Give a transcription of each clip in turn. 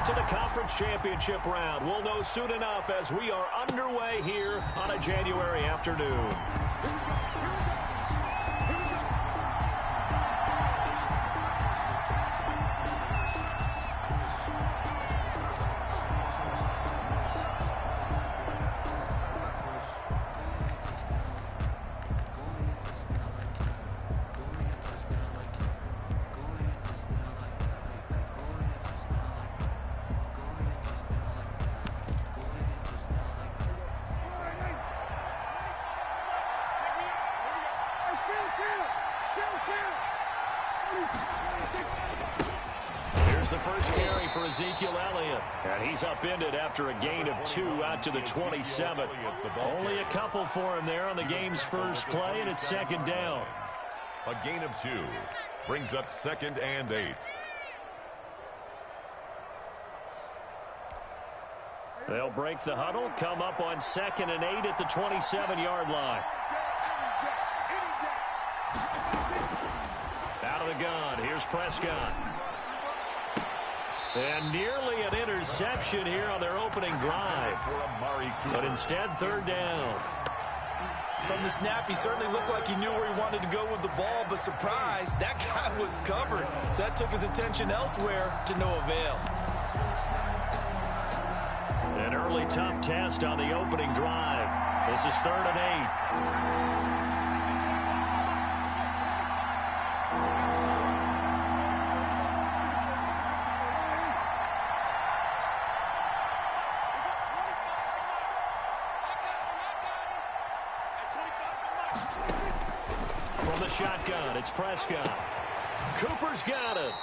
to the conference championship round. We'll know soon enough as we are underway here on a January afternoon. Here's the first carry for Ezekiel Elliott. And he's upended after a gain of 2 out to the 27. Only a couple for him there on the game's first play, and it's second down. A gain of 2 brings up 2nd and 8. They'll break the huddle, come up on 2nd and 8 at the 27-yard line. Out of the gun, here's Prescott. And nearly an interception here on their opening drive. But instead, 3rd down. From the snap, he certainly looked like he knew where he wanted to go with the ball, but surprise, that guy was covered. So that took his attention elsewhere to no avail. An early tough test on the opening drive. This is 3rd and 8. From the shotgun, it's Prescott. Cooper's got it.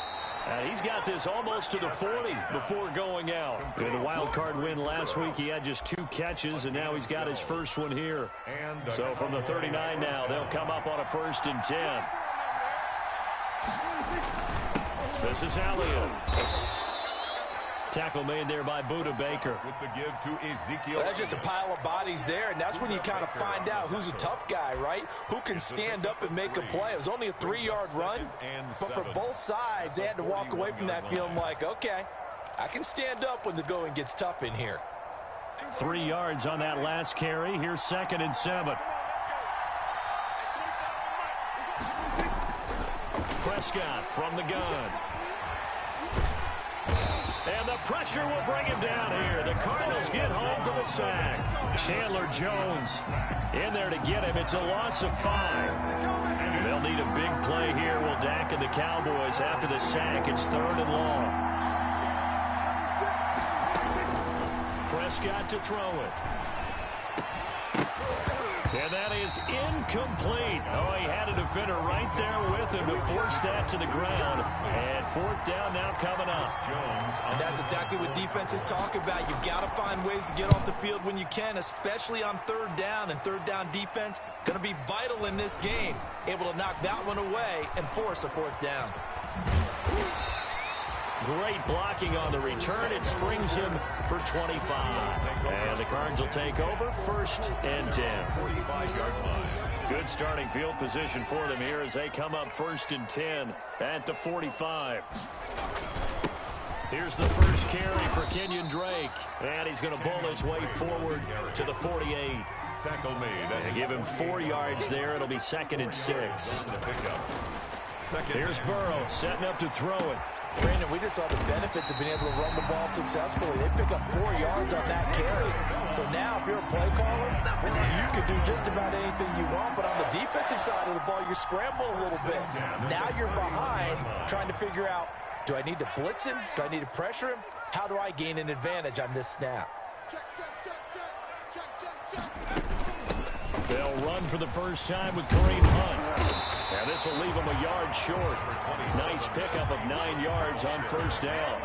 He's got this almost to the 40 before going out. In the wild card win last week, he had just 2 catches, and now he's got his first one here. So from the 39 now, they'll come up on a 1st and 10. This is Elliott. Tackle made there by Buda Baker. With the give to Ezekiel. That's just a pile of bodies there, and that's when you kind of find out who's a tough guy, right? Who can stand up and make a play. It was only a 3-yard run, but for both sides, they had to walk away from that feeling like, okay, I can stand up when the going gets tough in here. 3 yards on that last carry. Here's 2nd and 7. Prescott from the gun. And the pressure will bring him down here. The Cardinals get home for the sack. Chandler Jones in there to get him. It's a loss of 5. They'll need a big play here. Will Dak and the Cowboys after the sack. It's 3rd and long. Prescott to throw it. And that is incomplete. Oh, he had a defender right there with him to force that to the ground. And 4th down now coming up. And that's exactly what defenses talk about. You've got to find ways to get off the field when you can, especially on 3rd down. And 3rd down defense going to be vital in this game. Able to knock that one away and force a 4th down. Great blocking on the return. It springs him for 25. And the Cards will take over 1st and 10. 45-yard line. Good starting field position for them here as they come up 1st and 10 at the 45. Here's the first carry for Kenyon Drake. And he's going to bull his way forward to the 48. Tackle made. And give him 4 yards there. It'll be 2nd and 6. Here's Burrow setting up to throw it. Brandon, we just saw the benefits of being able to run the ball successfully. They pick up 4 yards on that carry. So now, if you're a play caller, you can do just about anything you want. But on the defensive side of the ball, you're scrambling a little bit. Now you're behind, trying to figure out, do I need to blitz him? Do I need to pressure him? How do I gain an advantage on this snap? They'll run for the first time with Kareem Hunt. And this will leave him a yard short. Nice pickup of 9 yards on 1st down.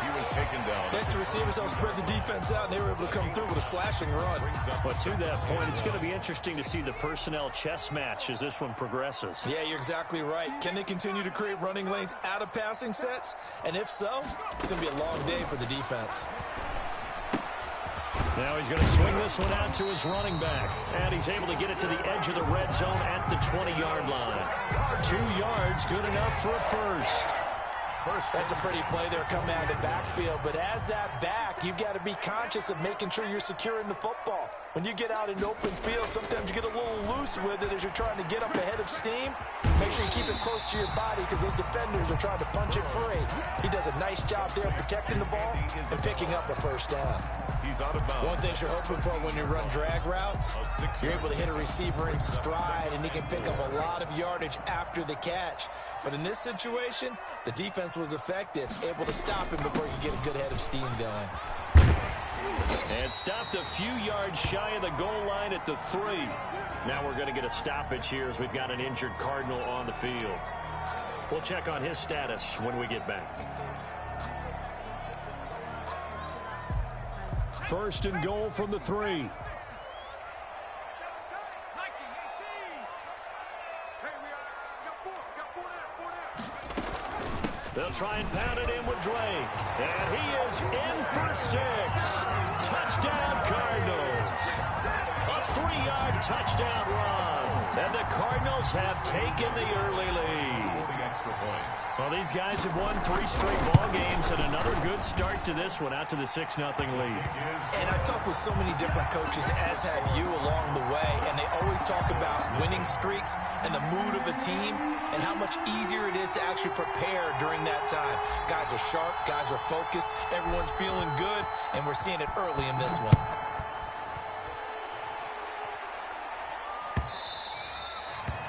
He was taken down. Thanks to receivers helped spread the defense out, and they were able to come through with a slashing run. But to that point, it's going to be interesting to see the personnel chess match as this one progresses. Yeah, you're exactly right. Can they continue to create running lanes out of passing sets? And if so, it's going to be a long day for the defense. Now he's going to swing this one out to his running back. And he's able to get it to the edge of the red zone at the 20-yard line. 2 yards, good enough for a first. That's a pretty play there coming out of the backfield. But as that back, you've got to be conscious of making sure you're securing the football. When you get out in open field, sometimes you get a little loose with it as you're trying to get up ahead of steam. Make sure you keep it close to your body because those defenders are trying to punch it free. He does a nice job there protecting the ball and picking up a first down. He's out of bounds. One thing you're hoping for when you run drag routes, you're able to hit a receiver in stride, and he can pick up a lot of yardage after the catch. But in this situation, the defense was effective, able to stop him before he could get a good head of steam going. And stopped a few yards shy of the goal line at the 3. Now we're going to get a stoppage here as we've got an injured Cardinal on the field. We'll check on his status when we get back. First and goal from the 3. They'll try and pound it in with Drake. And he is in for 6. Touchdown, Cardinals. A 3-yard touchdown run. And the Cardinals have taken the early lead. Well, these guys have won 3 straight ball games and another good start to this one out to the 6-0 lead. And I've talked with so many different coaches, as have you, along the way, and they always talk about winning streaks and the mood of a team and how much easier it is to actually prepare during that time. Guys are sharp, guys are focused, everyone's feeling good, and we're seeing it early in this one.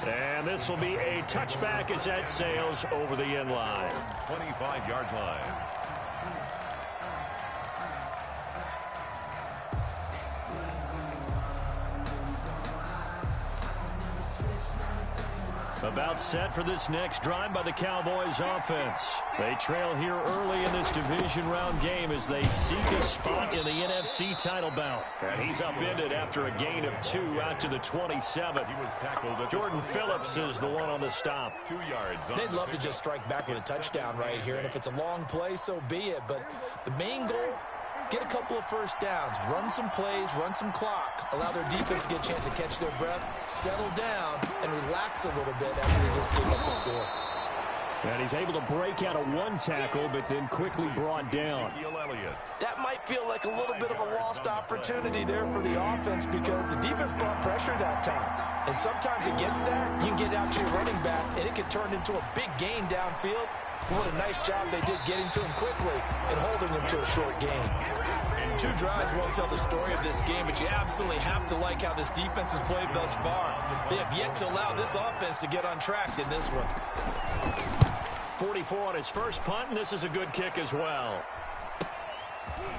And this will be a touchback as that sails over the end line. 25-yard line. About set for this next drive by the Cowboys offense. They trail here early in this division round game as they seek a spot in the NFC title bout. And he's upended after a gain of 2 out to the 27. He was tackled at Jordan Phillips is the one on the stop. 2 yards. They'd love to just strike back with a touchdown right here, and if it's a long play, so be it. But the main goal, get a couple of first downs, run some plays, run some clock, allow their defense to get a chance to catch their breath, settle down, and relax a little bit after they just gave up the score. And he's able to break out of 1 tackle, but then quickly brought down. That might feel like a little bit of a lost opportunity there for the offense because the defense brought pressure that time. And sometimes against that, you can get out to your running back, and it can turn into a big gain downfield. What a nice job they did getting to him quickly and holding him to a short gain. 2 drives won't tell the story of this game, but you absolutely have to like how this defense has played thus far. They have yet to allow this offense to get untracked in this one. 44 on his first punt, and this is a good kick as well.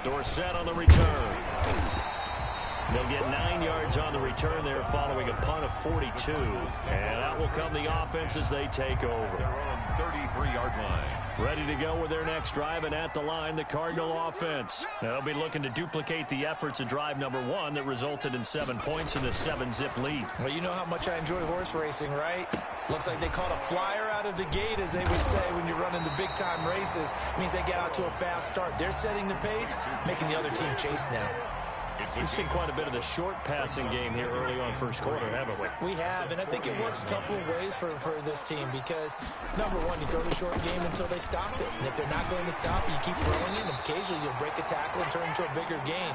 Dorsett on the return. They'll get 9 yards on the return there following a punt of 42. And out will come the offense as they take over. They're on 33-yard line. Ready to go with their next drive, and at the line, the Cardinal offense. Now they'll be looking to duplicate the efforts of drive number 1 that resulted in 7 points in the 7-zip lead. Well, you know how much I enjoy horse racing, right? Looks like they caught a flyer out of the gate, as they would say when you're running the big-time races. It means they get out to a fast start. They're setting the pace, making the other team chase now. We've seen quite a bit of the short passing game here early on first quarter, haven't we? We have, and I think it works a couple of ways for this team because, number one, you throw the short game until they stop it. And if they're not going to stop it, you keep throwing it, and occasionally you'll break a tackle and turn into a bigger gain.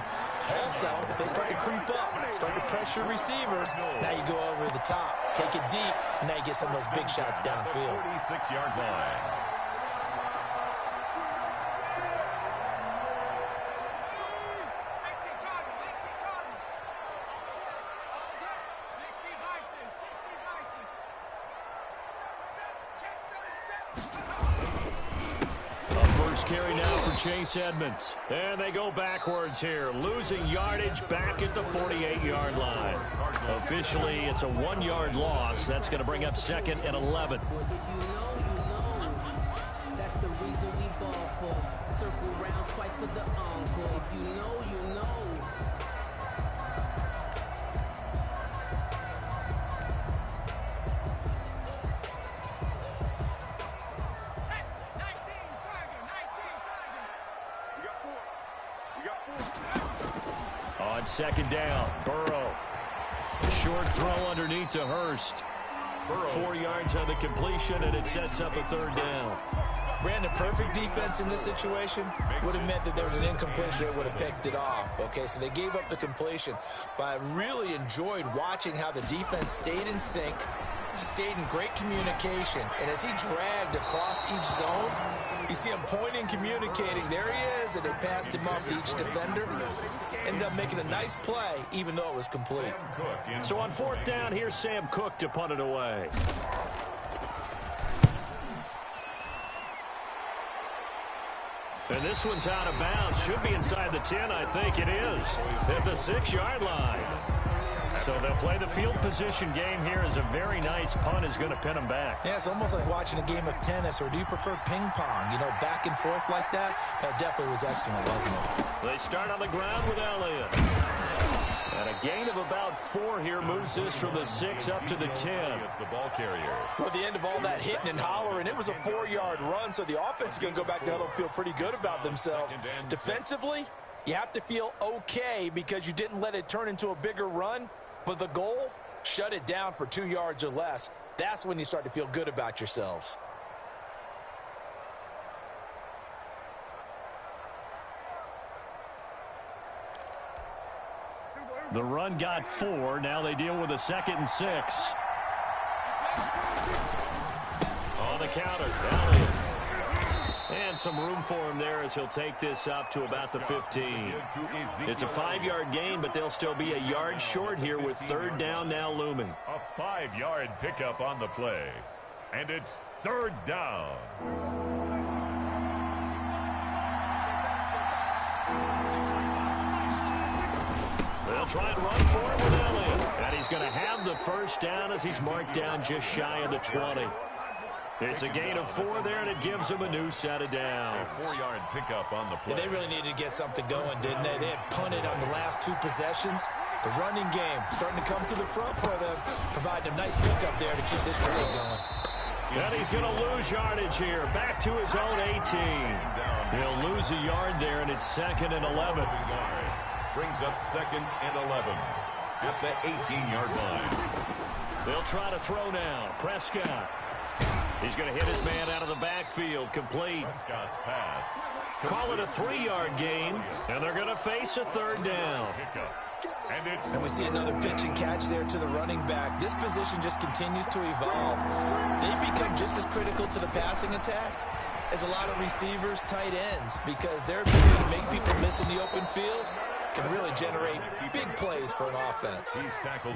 Also, if they start to creep up, start to pressure receivers, now you go over the top, take it deep, and now you get some of those big shots downfield. 46-yard line. Carry now for Chase Edmonds. And they go backwards here, losing yardage back at the 48-yard line. Officially, it's a 1-yard loss. That's going to bring up 2nd and 11. That's the reason we ball for. Circle round twice for the encore. If you know, you know. On 2nd down, Burrow. A short throw underneath to Hurst. 4 yards on the completion, and it sets up a 3rd down. Brandon, perfect defense in this situation would have meant that there was an incompletion. They would have picked it off. Okay, so they gave up the completion. But I really enjoyed watching how the defense stayed in sync, stayed in great communication. And as he dragged across each zone, you see him pointing, communicating. There he is, and they passed him off to each defender. Ended up making a nice play, even though it was complete. So on 4th down, here's Sam Cook to punt it away. And this one's out of bounds. Should be inside the 10, I think it is. At the 6-yard line. So they'll play the field position game here as a very nice punt is going to pin them back. Yeah, it's almost like watching a game of tennis, or do you prefer ping pong? You know, back and forth like that? That definitely was excellent, wasn't it? They start on the ground with Elliott. And a gain of about 4 here moves this from the 6 up to the 10. The ball carrier. Well, at the end of all that hitting and hollering, it was a 4-yard run, so the offense is going to go back there and feel pretty good about themselves. Defensively, you have to feel okay because you didn't let it turn into a bigger run, but the goal, shut it down for 2 yards or less. That's when you start to feel good about yourselves. The run got 4. Now they deal with a 2nd and 6. On the counter, Elliott. And some room for him there as he'll take this up to about the 15. It's a 5-yard gain, but they'll still be a yard short here with 3rd down now looming. A 5-yard pickup on the play. And it's 3rd down. They'll try and run for it with Elliott. And he's going to have the 1st down as he's marked down just shy of the 20. It's a gain of 4 there, and it gives them a new set of downs. A 4-yard pickup on the play. Yeah, they really needed to get something going, didn't they? They had punted on the last 2 possessions. The running game starting to come to the front for them, providing a nice pickup there to keep this drive going. And he's going to lose yardage here. Back to his own 18. He'll lose a yard there, and it's 2nd and 11. Brings up 2nd and 11 at the 18-yard line. They'll try to throw now. Prescott. He's going to hit his man out of the backfield. Complete. Prescott's pass. Call it a 3-yard gain, and they're going to face a 3rd down. And we see another pitch and catch there to the running back. This position just continues to evolve. They become just as critical to the passing attack as a lot of receivers, tight ends, because their ability to make people miss in the open field can really generate big plays for an offense.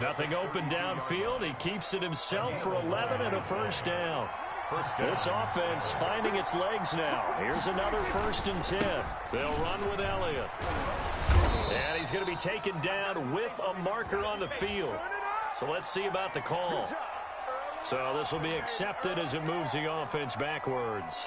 Nothing open downfield. He keeps it himself for 11 and a 1st down. This offense finding its legs now. Here's another 1st and 10. They'll run with Elliott. And he's going to be taken down with a marker on the field. So let's see about the call. So this will be accepted as it moves the offense backwards.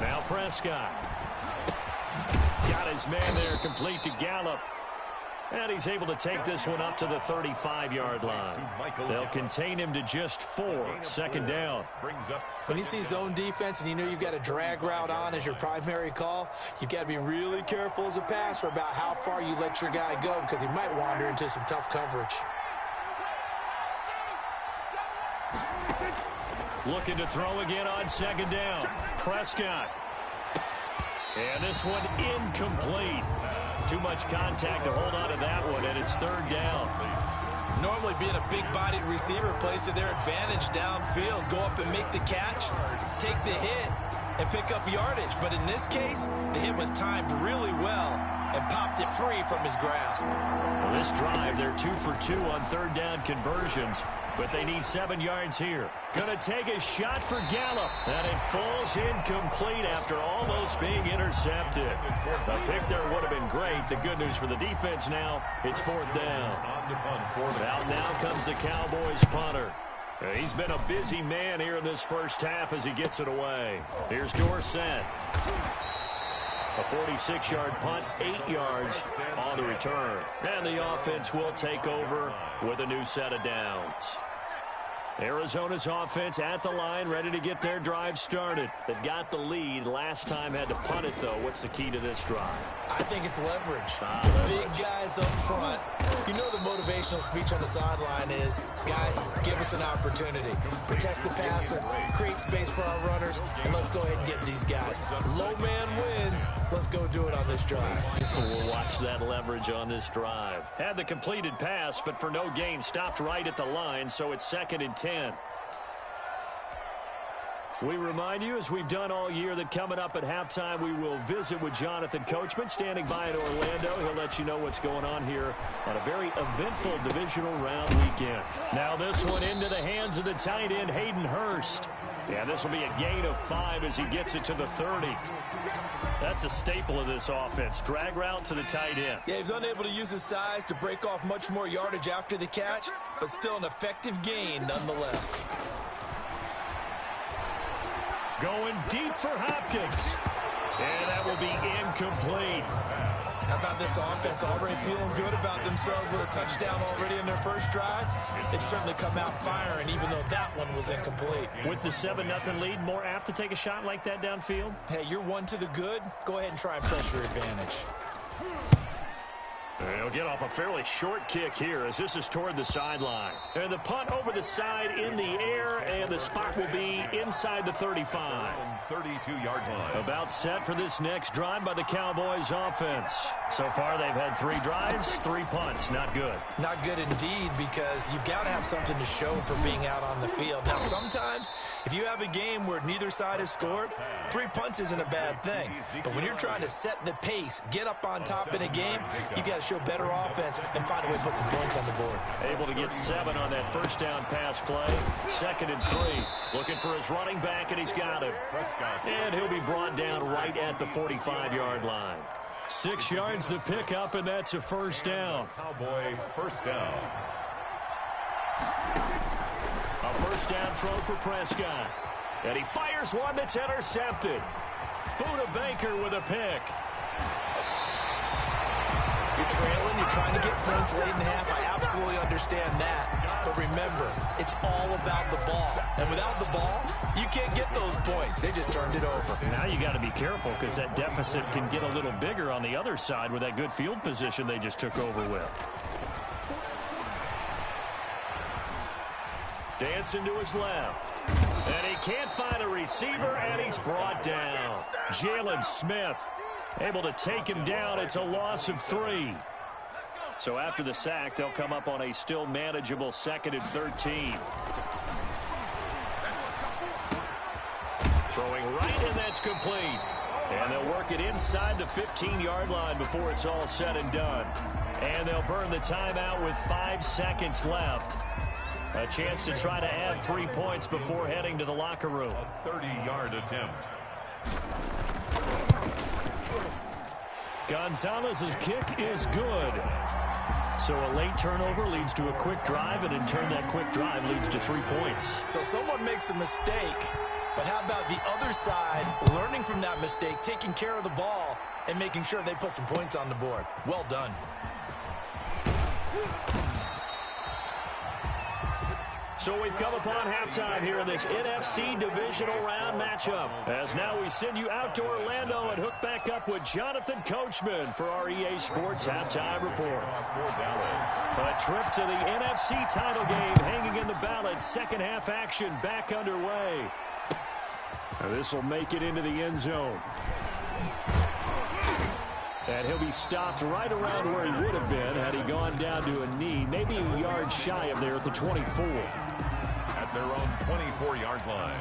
Now Prescott. Got his man there, complete to Gallup. And he's able to take this one up to the 35-yard line. They'll contain him to just 4. 2nd down. When you see zone defense and you know you've got a drag route on as your primary call, you've got to be really careful as a passer about how far you let your guy go because he might wander into some tough coverage. Looking to throw again on 2nd down. Prescott. And this one incomplete. Too much contact to hold on to that one, and it's 3rd down. Normally being a big-bodied receiver plays to their advantage downfield. Go up and make the catch, take the hit, and pick up yardage. But in this case, the hit was timed really well and popped it free from his grasp. Well, this drive, they're 2 for 2 on 3rd down conversions, but they need 7 yards here. Gonna take a shot for Gallup, and it falls incomplete after almost being intercepted. A pick there would have been great. The good news for the defense now, it's 4th down. Out now comes the Cowboys punter. He's been a busy man here in this 1st half as he gets it away. Here's Dorsett. A 46-yard punt, 8 yards on the return. And the offense will take over with a new set of downs. Arizona's offense at the line, ready to get their drive started. They've got the lead. Last time had to punt it, though. What's the key to this drive? I think it's leverage. Big guys up front. You know the motivational speech on the sideline is, guys, give us an opportunity. Protect the passer, create space for our runners, and let's go ahead and get these guys. Low man wins. Let's go do it on this drive. We'll watch that leverage on this drive. Had the completed pass, but for no gain, stopped right at the line, so it's 2nd and 10. We remind you, as we've done all year, that coming up at halftime, we will visit with Jonathan Coachman, standing by in Orlando. He'll let you know what's going on here on a very eventful divisional round weekend. Now this one into the hands of the tight end, Hayden Hurst. Yeah, this will be a gain of 5 as he gets it to the 30. That's a staple of this offense. Drag route to the tight end. Yeah, he's unable to use his size to break off much more yardage after the catch, but still an effective gain nonetheless. Going deep for Hopkins. And that will be incomplete. How about this offense already feeling good about themselves with a touchdown already in their first drive? They've certainly come out firing, even though that one was incomplete. With the 7-0 lead, more apt to take a shot like that downfield? Hey, you're one to the good. Go ahead and try and press your advantage. He'll get off a fairly short kick here as this is toward the sideline. And the punt over the side in the air, and the spot will be inside the 35. 32-yard line. About set for this next drive by the Cowboys offense. So far they've had 3 drives, 3 punts. Not good. Not good indeed, because you've got to have something to show for being out on the field. Now sometimes if you have a game where neither side has scored, 3 punts isn't a bad thing. But when you're trying to set the pace, get up on top in a game, you got to show better offense and find a way to put some points on the board. Able to get 7 on that first down pass play. 2nd and 3. Looking for his running back, and he's got him. And he'll be brought down right at the 45-yard line. 6 yards the pickup, and that's a first down. Cowboy first down. A first down throw for Prescott. And he fires one that's intercepted. Buda Baker with a pick. You're trailing, you're trying to get points late in half. I absolutely understand that. But remember, it's all about the ball. And without the ball, you can't get those points. They just turned it over. Now you got to be careful because that deficit can get a little bigger on the other side with that good field position they just took over with. Dancing to his left. And he can't find a receiver, and he's brought down. Jalen Smith able to take him down. It's a loss of 3. So after the sack, they'll come up on a still manageable 2nd and 13. Throwing right, and that's complete. And they'll work it inside the 15-yard line before it's all said and done. And they'll burn the timeout with 5 seconds left. A chance to try to add 3 points before heading to the locker room. A 30-yard attempt. Gonzalez's kick is good. So a late turnover leads to a quick drive, and in turn that quick drive leads to 3 points. So someone makes a mistake, but how about the other side learning from that mistake, taking care of the ball, and making sure they put some points on the board? Well done. So we've come upon halftime here in this NFC divisional round matchup. As now we send you out to Orlando and hook back up with Jonathan Coachman for our EA Sports Halftime Report. A trip to the NFC title game hanging in the balance. Second half action back underway. Now this will make it into the end zone. And he'll be stopped right around where he would have been had he gone down to a knee, maybe a yard shy of there at the 24. At their own 24-yard line.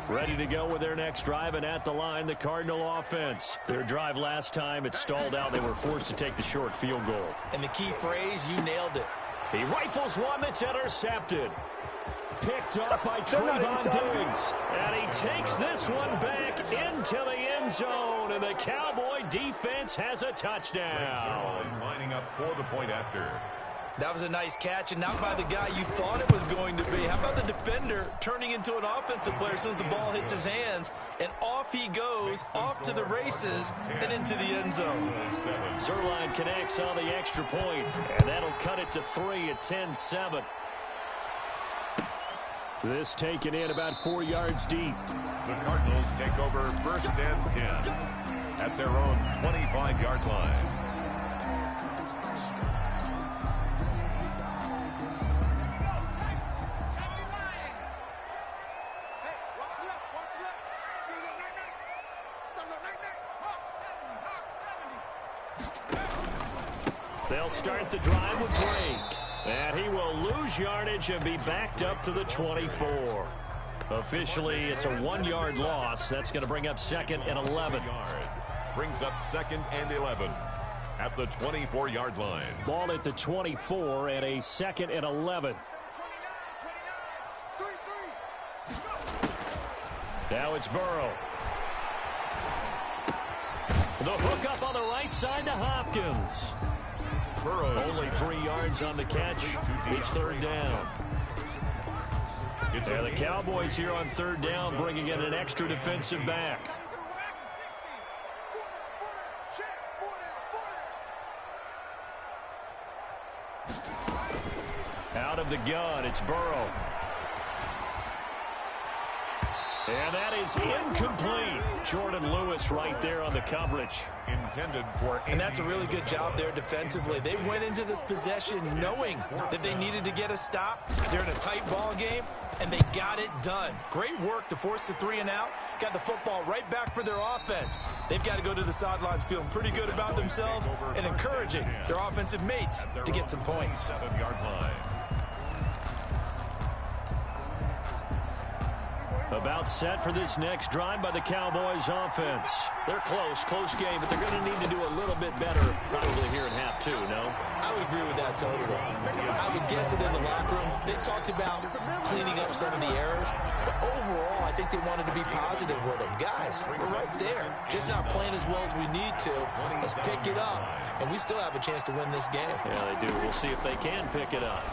Ready to go with their next drive, and at the line, the Cardinal offense. Their drive last time, it stalled out. They were forced to take the short field goal. And the key phrase, you nailed it. He rifles one that's intercepted. Picked up by Trayvon Diggs. And he takes this one back into the end zone. And the Cowboy defense has a touchdown. Lining up for the point after. That was a nice catch, and not by the guy you thought it was going to be. How about the defender turning into an offensive player as soon as the ball hits his hands, and off he goes, off to the races, and into the end zone. Zerline connects on the extra point, and that'll cut it to 3 at 10-7. This taken in about 4 yards deep. The Cardinals take over 1st and 10 at their own 25-yard line. They'll start the drive with Drake. And he will lose yardage and be backed up to the 24. Officially, it's a 1-yard loss. That's going to bring up 2nd and 11. Brings up 2nd and 11 at the 24-yard line. Ball at the 24 and a 2nd and 11. Now it's Burrow. The hook up on the right side to Hopkins. Burrow only 3 yards on the catch. It's 3rd down. And the Cowboys here on 3rd down bringing in an extra defensive back. Out of the gun, it's Burrow. And that is incomplete. Jordan Lewis right there on the coverage. Intended for, and that's a really good job there defensively. They went into this possession knowing that they needed to get a stop. They're in a tight ball game, and they got it done. Great work to force the 3 and out. Got the football right back for their offense. They've got to go to the sidelines feeling pretty good about themselves and encouraging their offensive mates to get some points. 7-yard line. About set for this next drive by the Cowboys offense. They're close game, but they're going to need to do a little bit better probably here in half 2, no? I would agree with that totally. I would guess it in the locker room. They talked about cleaning up some of the errors, but overall, I think they wanted to be positive with them. Guys, we're right there. Just not playing as well as we need to. Let's pick it up, and we still have a chance to win this game. Yeah, they do. We'll see if they can pick it up.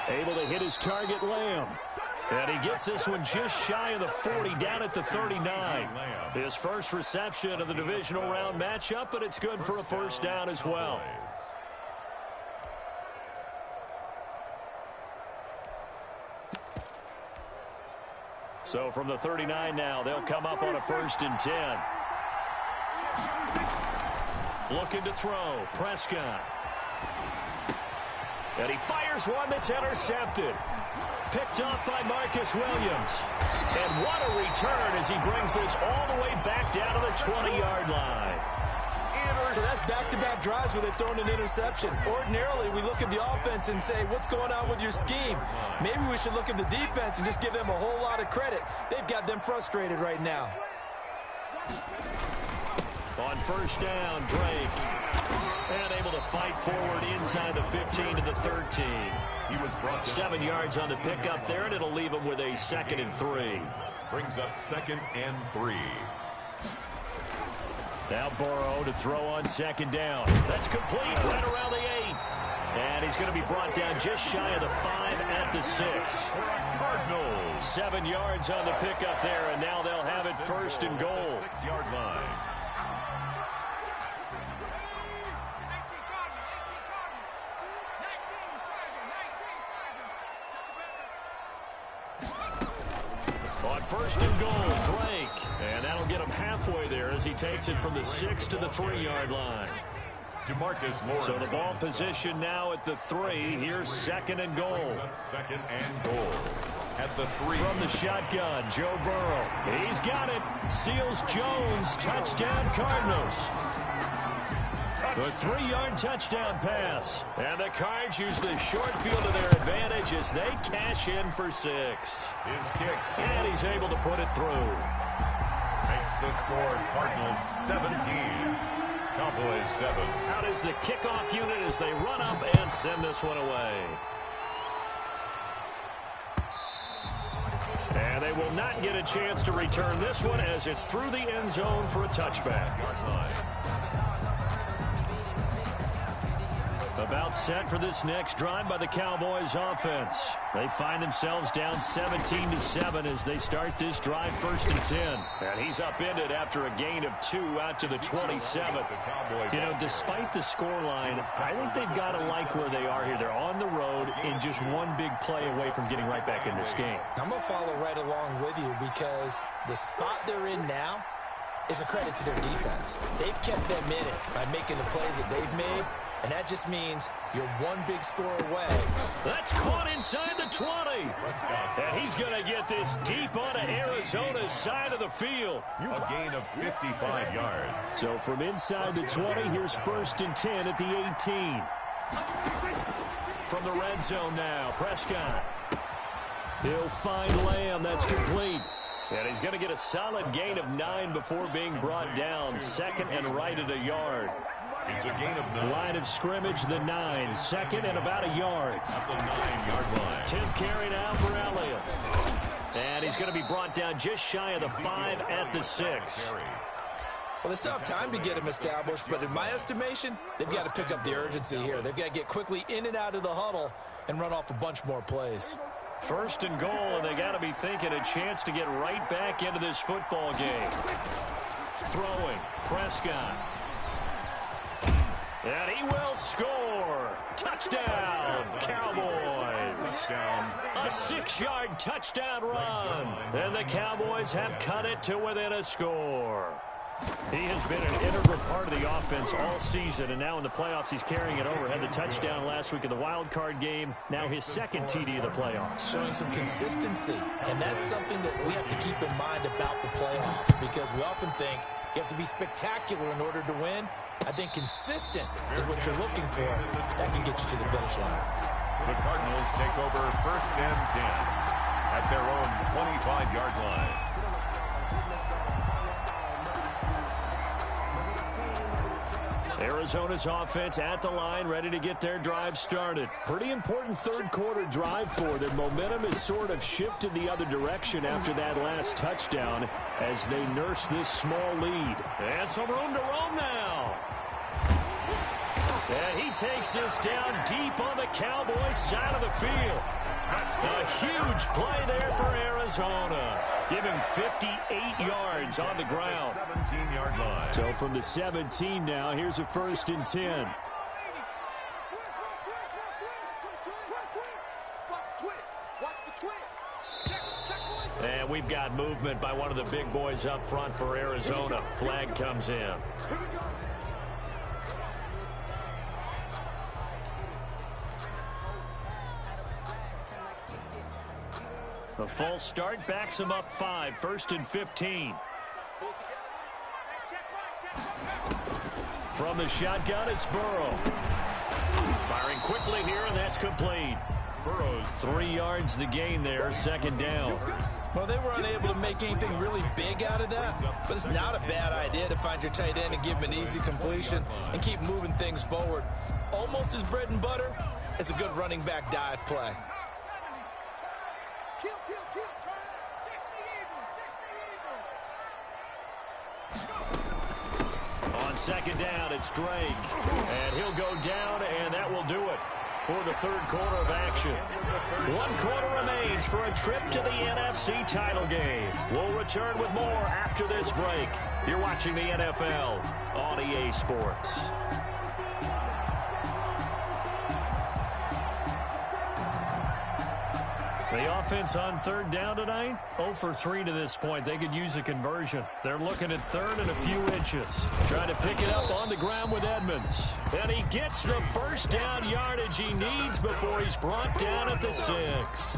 Able to hit his target, Lamb. And he gets this one just shy of the 40, down at the 39. His first reception of the divisional round matchup, but it's good for a 1st down as well. So from the 39 now, they'll come up on a 1st and 10. Looking to throw, Prescott. And he fires one that's intercepted. Picked up by Marcus Williams. And what a return as he brings this all the way back down to the 20-yard line. So that's back-to-back drives where they've thrown an interception. Ordinarily, we look at the offense and say, what's going on with your scheme? Maybe we should look at the defense and just give them a whole lot of credit. They've got them frustrated right now. On 1st down, Drake. And able to fight forward inside the 15 to the 13. He was brought 7 yards on the pickup there, and it'll leave him with a 2nd and 3. Brings up 2nd and 3. Now Burrow to throw on 2nd down. That's complete right around the 8. And he's going to be brought down just shy of the 5 at the 6. Cardinals. 7 yards on the pickup there, and now they'll have it 1st and goal. 6-yard line. On 1st and goal, Drake. And that'll get him halfway there as he takes it from the 6 to the 3-yard line. DeMarcus Lawrence. So the ball position now at the 3. Here's 2nd and goal. 2nd and goal at the 3. From the shotgun, Joe Burrow. He's got it. Seals Jones. Touchdown, Cardinals. The 3-yard touchdown pass. And the Cards use the short field to their advantage as they cash in for 6. His kick. And he's able to put it through. Makes the score Cardinals 17. Cowboys 7. Out is the kickoff unit as they run up and send this one away. And they will not get a chance to return this one as it's through the end zone for a touchback. About set for this next drive by the Cowboys offense. They find themselves down 17-7 as they start this drive 1st and 10. And he's upended after a gain of 2 out to the 27. You know, despite the scoreline, I think they've got to like where they are here. They're on the road and just one big play away from getting right back in this game. I'm going to follow right along with you because the spot they're in now is a credit to their defense. They've kept them in it by making the plays that they've made, and that just means you're one big score away. That's caught inside the 20. And he's going to get this deep onto Arizona's side of the field. A gain of 55 yards. So from inside the 20, here's 1st and 10 at the 18. From the red zone now, Prescott. He'll find Lamb. That's complete. And he's going to get a solid gain of 9 before being brought down. 2nd and right at a yard. It's a gain of 9. Line of scrimmage, the 9. 2nd and about a yard. At the 9-yard line. 10th carry now for Elliott. And he's going to be brought down just shy of the 5 at the 6. Well, they still have time to get him established, but in my estimation, they've got to pick up the urgency here. They've got to get quickly in and out of the huddle and run off a bunch more plays. 1st and goal, and they got to be thinking a chance to get right back into this football game. Throwing, Prescott. And he will score. Touchdown, Cowboys. A 6-yard touchdown run. And the Cowboys have cut it to within a score. He has been an integral part of the offense all season, and now in the playoffs he's carrying it over. Had the touchdown last week in the wild card game. Now his 2nd TD of the playoffs. Showing some consistency, and that's something that we have to keep in mind about the playoffs because we often think you have to be spectacular in order to win. I think consistent is what you're looking for. That can get you to the finish line. The Cardinals take over 1st and 10 at their own 25-yard line. Arizona's offense at the line, ready to get their drive started. Pretty important 3rd quarter drive for them. Momentum has sort of shifted the other direction after that last touchdown as they nurse this small lead. And some room to roam now. And he takes this down deep on the Cowboys side of the field. A huge play there for Arizona. Give him 58 yards on the ground. 17-yard line. So from the 17 now, here's a 1st and 10. And we've got movement by one of the big boys up front for Arizona. Flag comes in. A false start backs him up 5. 1st and 15. From the shotgun, it's Burrow. Firing quickly here, and that's complete. Burrow's 3 yards the gain there, 2nd down. Well, they were unable to make anything really big out of that, but it's not a bad idea to find your tight end and give him an easy completion and keep moving things forward. Almost as bread and butter as a good running back dive play. On 2nd down, it's Drake. And he'll go down, and that will do it for the 3rd quarter of action. 1 quarter remains for a trip to the NFC title game. We'll return with more after this break. You're watching the NFL on EA Sports. The offense on 3rd down tonight, 0 for 3 to this point. They could use a conversion. They're looking at 3rd and a few inches. Trying to pick it up on the ground with Edmonds. And he gets the 1st down yardage he needs before he's brought down at the 6.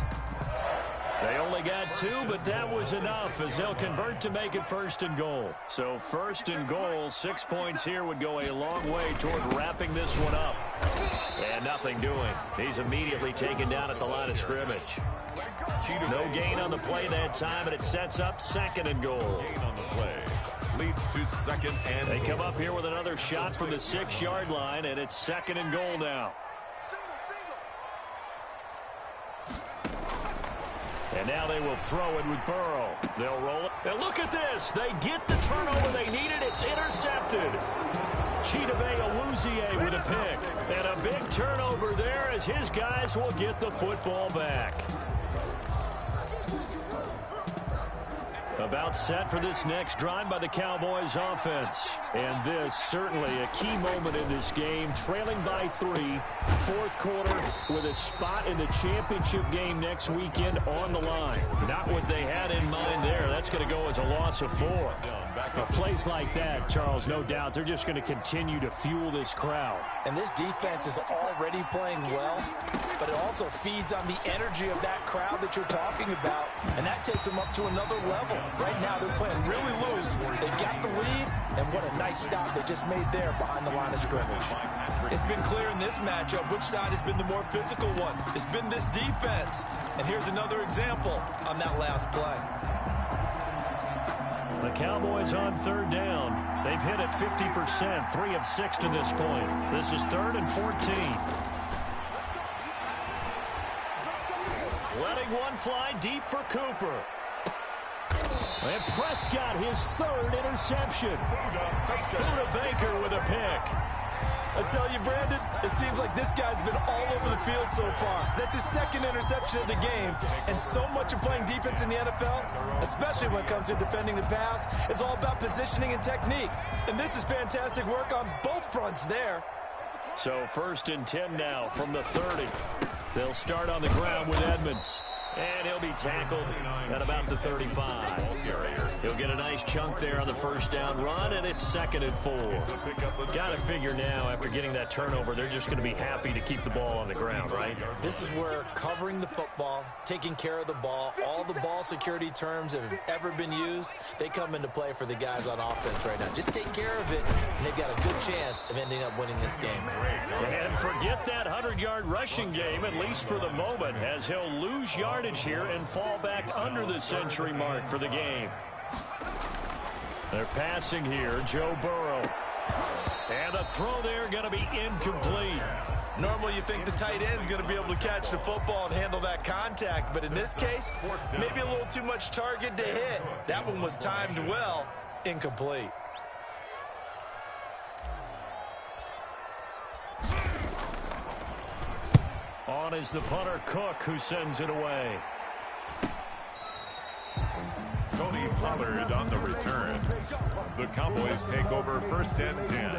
They only got 2, but that was enough as they'll convert to make it 1st and goal. So 1st and goal, 6 points here would go a long way toward wrapping this one up. And nothing doing. He's immediately taken down at the line of scrimmage. No gain on the play that time, and it sets up 2nd and goal. gain on the play. Leads to 2nd and They come up here with another shot from the 6-yard line, and it's 2nd and goal now. And now they will throw it with Burrow. They'll roll it. And look at this. They get the turnover they needed. It's intercepted. Yetidee with a pick. And a big turnover there as his guys will get the football back. About set for this next drive by the Cowboys offense. And this certainly a key moment in this game. Trailing by 3, fourth quarter with a spot in the championship game next weekend on the line. Not what they had in mind there. That's going to go as a loss of 4. Plays like that, Charles, no doubt, they're just going to continue to fuel this crowd. And this defense is already playing well, but it also feeds on the energy of that crowd that you're talking about, and that takes them up to another level. Right now, they're playing really loose. They got the lead, and what a nice stop they just made there behind the line of scrimmage. It's been clear in this matchup which side has been the more physical one. It's been this defense. And here's another example on that last play. The Cowboys on third down. They've hit it 50%, 3 of 6 to this point. This is 3rd and 14. Letting one fly deep for Cooper. And Prescott, his 3rd interception. Buda Baker with a pick. I tell you, Brandon, it seems like this guy's been all over the field so far. That's his 2nd interception of the game. And so much of playing defense in the NFL, especially when it comes to defending the pass, is all about positioning and technique. And this is fantastic work on both fronts there. So 1st and 10 now from the 30. They'll start on the ground with Edmonds. And he'll be tackled at about the 35. He'll get a nice chunk there on the first down run, and it's 2nd and 4. Got to figure now, after getting that turnover, they're just going to be happy to keep the ball on the ground, right? This is where covering the football, taking care of the ball, all the ball security terms that have ever been used, they come into play for the guys on offense right now. Just take care of it, and they've got a good chance of ending up winning this game. And forget that 100-yard rushing game, at least for the moment, as he'll lose yardage here and fall back under the century mark for the game. They're passing here, Joe Burrow. And the throw there going to be incomplete. Normally you think the tight end's going to be able to catch the football and handle that contact, but in this case, maybe a little too much target to hit. That one was timed well, incomplete. On is the punter, Cook, who sends it away. Tony Pollard on the return. The Cowboys take over 1st and 10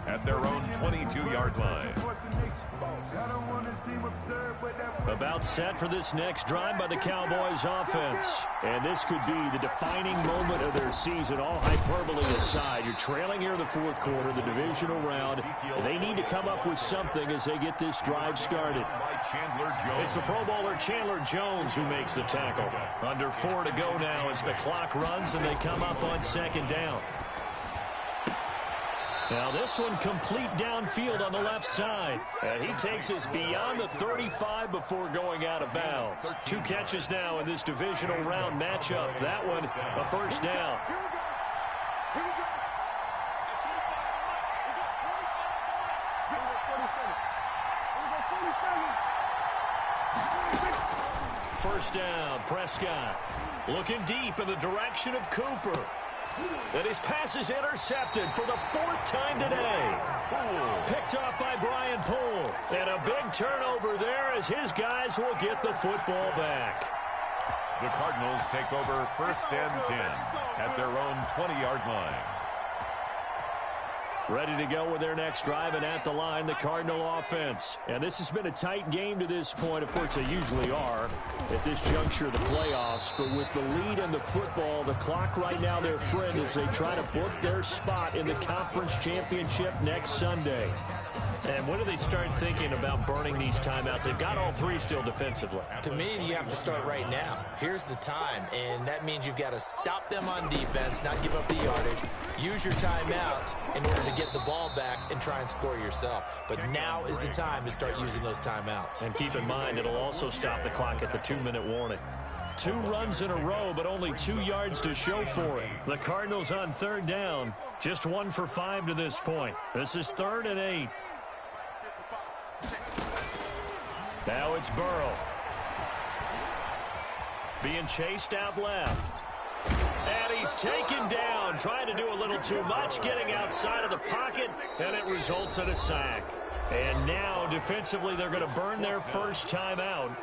at their own 22-yard line. About set for this next drive by the Cowboys offense. And this could be the defining moment of their season, all hyperbole aside. You're trailing here in the 4th quarter, the divisional round. They need to come up with something as they get this drive started. It's the Pro Bowler Chandler Jones who makes the tackle. Under 4 to go now as the clock runs and they come up on 2nd down. Now this one complete downfield on the left side. And he takes us beyond the 35 before going out of bounds. 2 catches now in this divisional round matchup. That one a 1st down. First down, Prescott. Looking deep in the direction of Cooper. And his pass is intercepted for the 4th time today. Picked off by Brian Poole. And a big turnover there as his guys will get the football back. The Cardinals take over 1st and 10 at their own 20-yard line. Ready to go with their next drive, and at the line, the Cardinal offense. And this has been a tight game to this point. Of course, they usually are at this juncture of the playoffs. But with the lead in the football, the clock right now their friend as they try to book their spot in the conference championship next Sunday. And when do they start thinking about burning these timeouts? They've got all 3 still defensively. To me, you have to start right now. Here's the time, and that means you've got to stop them on defense, not give up the yardage, use your timeouts in order to get the ball back and try and score yourself. But now is the time to start using those timeouts. And keep in mind, it'll also stop the clock at the 2-minute warning. 2 runs in a row, but only 2 yards to show for it. The Cardinals on 3rd down, just 1 for 5 to this point. This is 3rd and 8. Now it's Burrow. Being chased out left. And And he's taken down, trying to do a little too much, getting outside of the pocket, and it results in a sack. And now, defensively, they're going to burn their first timeout.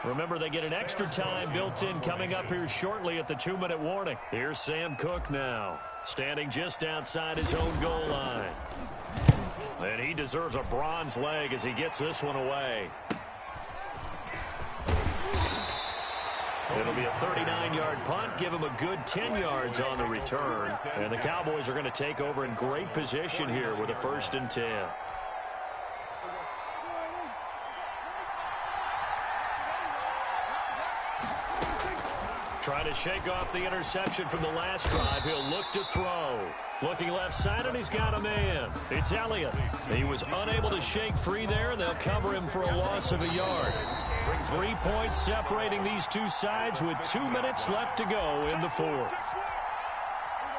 Remember, they get an extra time built in coming up here shortly at the 2-minute warning. Here's Sam Cook now, standing just outside his own goal line. And he deserves a bronze leg as he gets this one away. It'll be a 39-yard punt, give him a good 10 yards on the return. And the Cowboys are going to take over in great position here with a 1st and 10. Trying to shake off the interception from the last drive. He'll look to throw. Looking left side, and he's got a man. It's Elliott. He was unable to shake free there, and they'll cover him for a loss of a yard. 3 points separating these two sides with 2 minutes left to go in the 4th.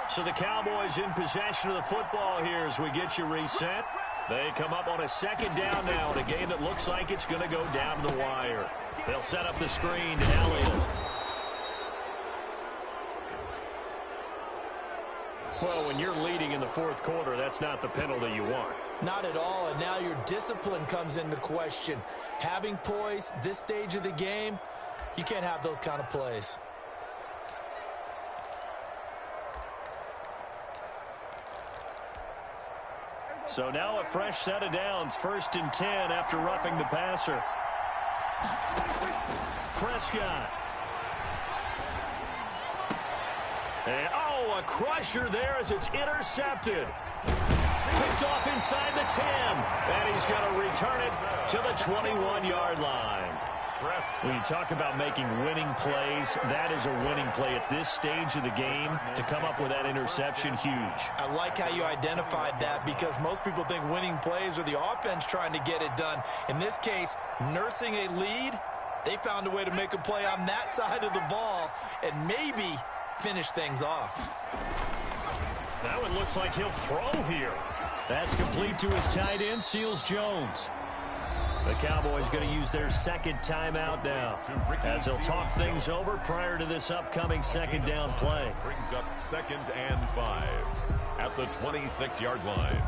So the Cowboys in possession of the football here as we get you reset. They come up on a 2nd down now in a game that looks like it's going to go down to the wire. They'll set up the screen to Elliott. Well, when you're leading in the 4th quarter, that's not the penalty you want. Not at all, and now your discipline comes into question. Having poise this stage of the game, you can't have those kind of plays. So now a fresh set of downs, 1st and 10 after roughing the passer. Prescott. And, a crusher there as it's intercepted. Picked off inside the 10. And he's going to return it to the 21-yard line. When you talk about making winning plays, that is a winning play at this stage of the game. To come up with that interception, huge. I like how you identified that because most people think winning plays are the offense trying to get it done. In this case, nursing a lead, they found a way to make a play on that side of the ball and maybe finish things off. Now it looks like he'll throw here. That's complete to his tight end, Seals Jones. The Cowboys going to use their 2nd timeout now as they'll talk things over prior to this upcoming 2nd down play. Brings up 2nd and 5 at the 26-yard line.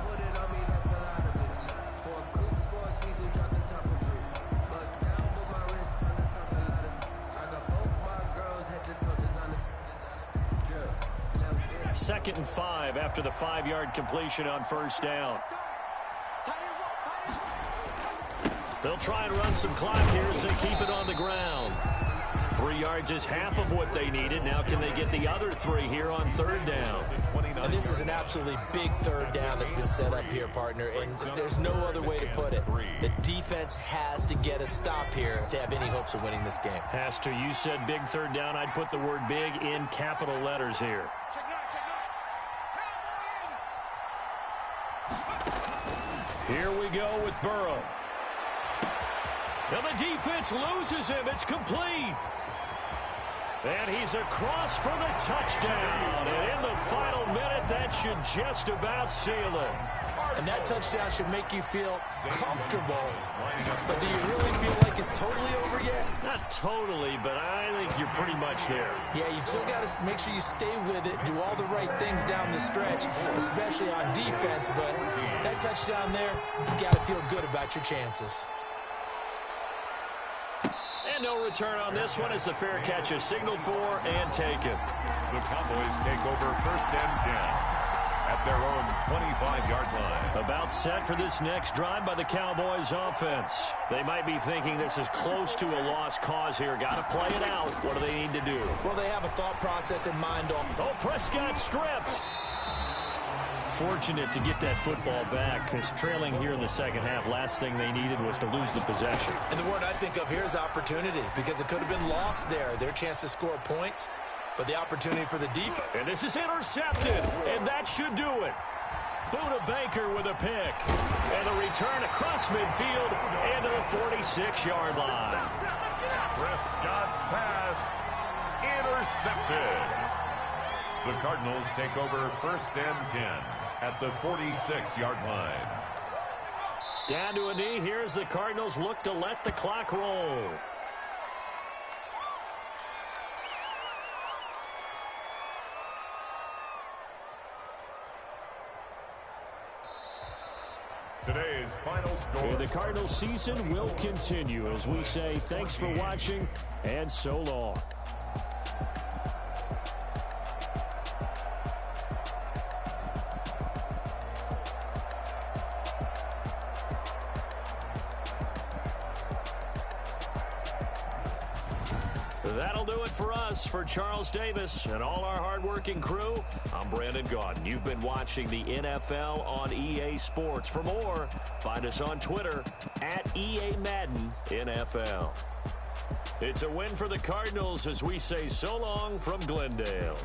Second and 5 after the 5-yard completion on 1st down. They'll try and run some clock here as they keep it on the ground. 3 yards is half of what they needed. Now can they get the other 3 here on 3rd down? And this is an absolutely big 3rd down that's been set up here, partner, and there's no other way to put it. The defense has to get a stop here to have any hopes of winning this game. Has to. You said big 3rd down. I'd put the word big in capital letters here. Here we go with Burrow. And the defense loses him. It's complete. And he's across for the touchdown. And in the final minute, that should just about seal it. And that touchdown should make you feel comfortable. But do you really feel like it's totally over yet? Not totally, but I think you're pretty much there. Yeah, you've still got to make sure you stay with it, do all the right things down the stretch, especially on defense. But that touchdown there, you got to feel good about your chances. And no return on this one as the fair catch is signaled for and taken. The Cowboys take over 1st and 10 at their own 25-yard line. About set for this next drive by the Cowboys offense. They might be thinking this is close to a lost cause here. Got to play it out. What do they need to do? Well, they have a thought process in mind. Oh, Prescott stripped. Fortunate to get that football back because trailing here in the 2nd half, last thing they needed was to lose the possession. And the word I think of here is opportunity because it could have been lost there. Their chance to score points, but the opportunity for the defense. And this is intercepted, and that should do it. Buda Baker with a pick. And a return across midfield and to the 46-yard line. Prescott's pass intercepted. The Cardinals take over 1st and 10 at the 46-yard line. Down to a knee here as the Cardinals look to let the clock roll. Today's final score. The Cardinals season will continue as we say thanks for watching and so long. That'll do it for us. For Charles Davis and all our hardworking crew, I'm Brandon Gaudin. You've been watching the NFL on EA Sports. For more, find us on Twitter at EA Madden NFL. It's a win for the Cardinals as we say so long from Glendale.